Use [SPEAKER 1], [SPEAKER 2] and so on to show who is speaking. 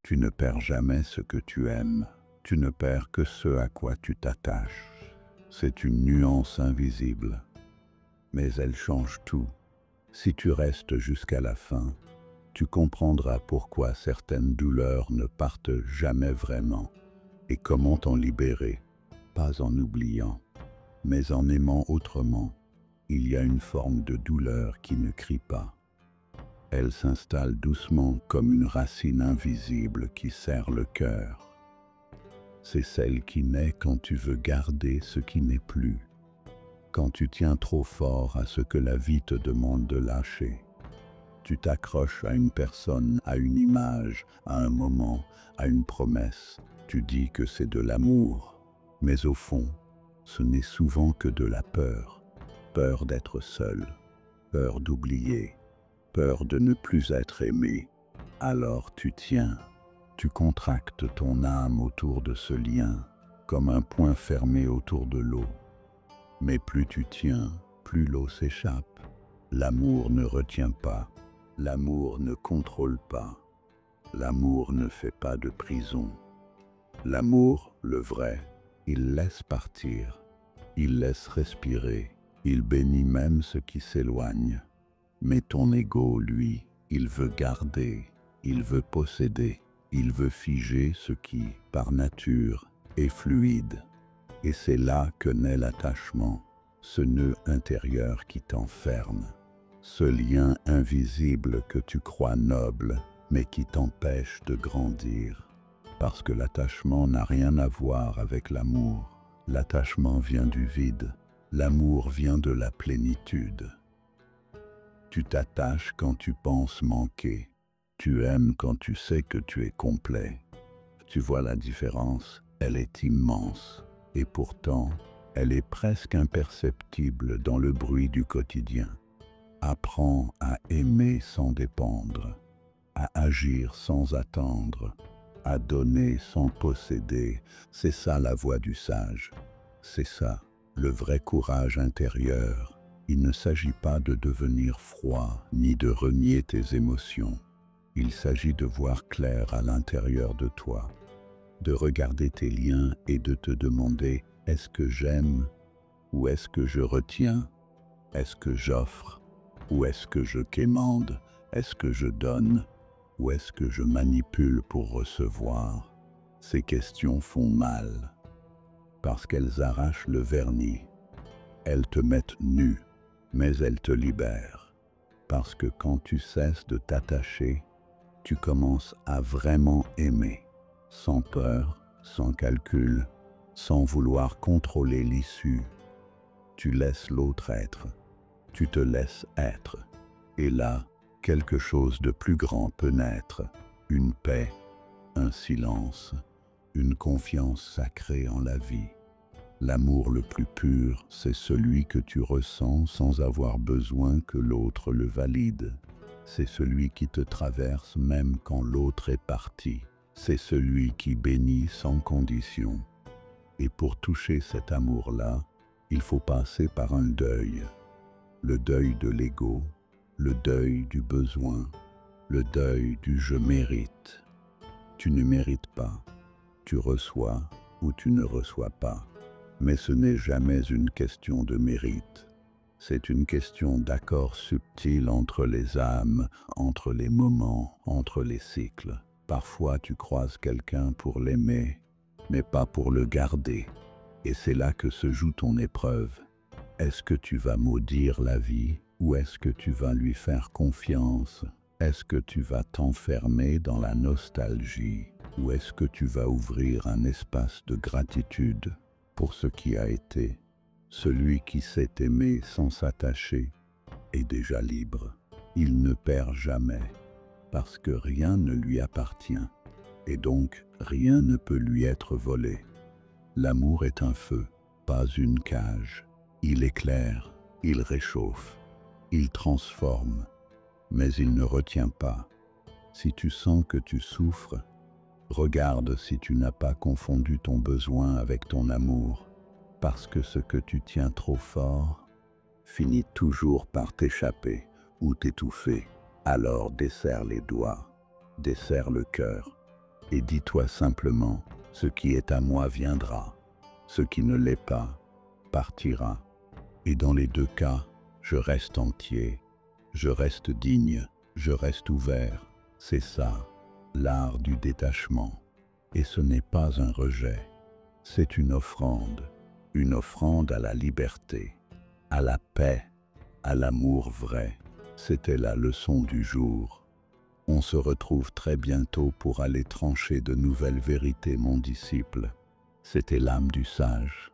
[SPEAKER 1] Tu ne perds jamais ce que tu aimes, tu ne perds que ce à quoi tu t'attaches. C'est une nuance invisible, mais elle change tout. Si tu restes jusqu'à la fin, tu comprendras pourquoi certaines douleurs ne partent jamais vraiment et comment t'en libérer, pas en oubliant, mais en aimant autrement. Il y a une forme de douleur qui ne crie pas. Elle s'installe doucement comme une racine invisible qui serre le cœur. C'est celle qui naît quand tu veux garder ce qui n'est plus, quand tu tiens trop fort à ce que la vie te demande de lâcher. Tu t'accroches à une personne, à une image, à un moment, à une promesse. Tu dis que c'est de l'amour, mais au fond, ce n'est souvent que de la peur. Peur d'être seul, peur d'oublier, peur de ne plus être aimé. Alors tu tiens, tu contractes ton âme autour de ce lien, comme un poing fermé autour de l'eau. Mais plus tu tiens, plus l'eau s'échappe. L'amour ne retient pas, l'amour ne contrôle pas, l'amour ne fait pas de prison. L'amour, le vrai, il laisse partir, il laisse respirer, il bénit même ce qui s'éloigne. Mais ton ego, lui, il veut garder, il veut posséder, il veut figer ce qui, par nature, est fluide. Et c'est là que naît l'attachement, ce nœud intérieur qui t'enferme, ce lien invisible que tu crois noble, mais qui t'empêche de grandir. Parce que l'attachement n'a rien à voir avec l'amour. L'attachement vient du vide, l'amour vient de la plénitude. Tu t'attaches quand tu penses manquer. Tu aimes quand tu sais que tu es complet. Tu vois la différence, elle est immense. Et pourtant, elle est presque imperceptible dans le bruit du quotidien. Apprends à aimer sans dépendre, à agir sans attendre, à donner sans posséder. C'est ça la voie du sage. C'est ça, le vrai courage intérieur. Il ne s'agit pas de devenir froid, ni de renier tes émotions. Il s'agit de voir clair à l'intérieur de toi, de regarder tes liens et de te demander « Est-ce que j'aime ou est-ce que je retiens? Est-ce que j'offre ou est-ce que je quémande? Est-ce que je donne ou est-ce que je manipule pour recevoir ?» Ces questions font mal parce qu'elles arrachent le vernis. Elles te mettent nu, mais elles te libèrent. Parce que quand tu cesses de t'attacher, tu commences à vraiment aimer, sans peur, sans calcul, sans vouloir contrôler l'issue. Tu laisses l'autre être, tu te laisses être. Et là, quelque chose de plus grand peut naître, une paix, un silence, une confiance sacrée en la vie. L'amour le plus pur, c'est celui que tu ressens sans avoir besoin que l'autre le valide. C'est celui qui te traverse même quand l'autre est parti. C'est celui qui bénit sans condition. Et pour toucher cet amour-là, il faut passer par un deuil. Le deuil de l'ego, le deuil du besoin, le deuil du « je mérite ». Tu ne mérites pas, tu reçois ou tu ne reçois pas. Mais ce n'est jamais une question de mérite. C'est une question d'accord subtil entre les âmes, entre les moments, entre les cycles. Parfois tu croises quelqu'un pour l'aimer, mais pas pour le garder. Et c'est là que se joue ton épreuve. Est-ce que tu vas maudire la vie ou est-ce que tu vas lui faire confiance? Est-ce que tu vas t'enfermer dans la nostalgie ou est-ce que tu vas ouvrir un espace de gratitude pour ce qui a été? Celui qui sait aimer sans s'attacher est déjà libre. Il ne perd jamais parce que rien ne lui appartient et donc rien ne peut lui être volé. L'amour est un feu, pas une cage. Il éclaire, il réchauffe, il transforme, mais il ne retient pas. Si tu sens que tu souffres, regarde si tu n'as pas confondu ton besoin avec ton amour, parce que ce que tu tiens trop fort finit toujours par t'échapper ou t'étouffer. Alors desserre les doigts, desserre le cœur, et dis-toi simplement, ce qui est à moi viendra, ce qui ne l'est pas, partira. Et dans les deux cas, je reste entier, je reste digne, je reste ouvert. C'est ça, l'art du détachement. Et ce n'est pas un rejet, c'est une offrande à la liberté, à la paix, à l'amour vrai. C'était la leçon du jour. On se retrouve très bientôt pour aller trancher de nouvelles vérités, mon disciple. C'était l'âme du sage.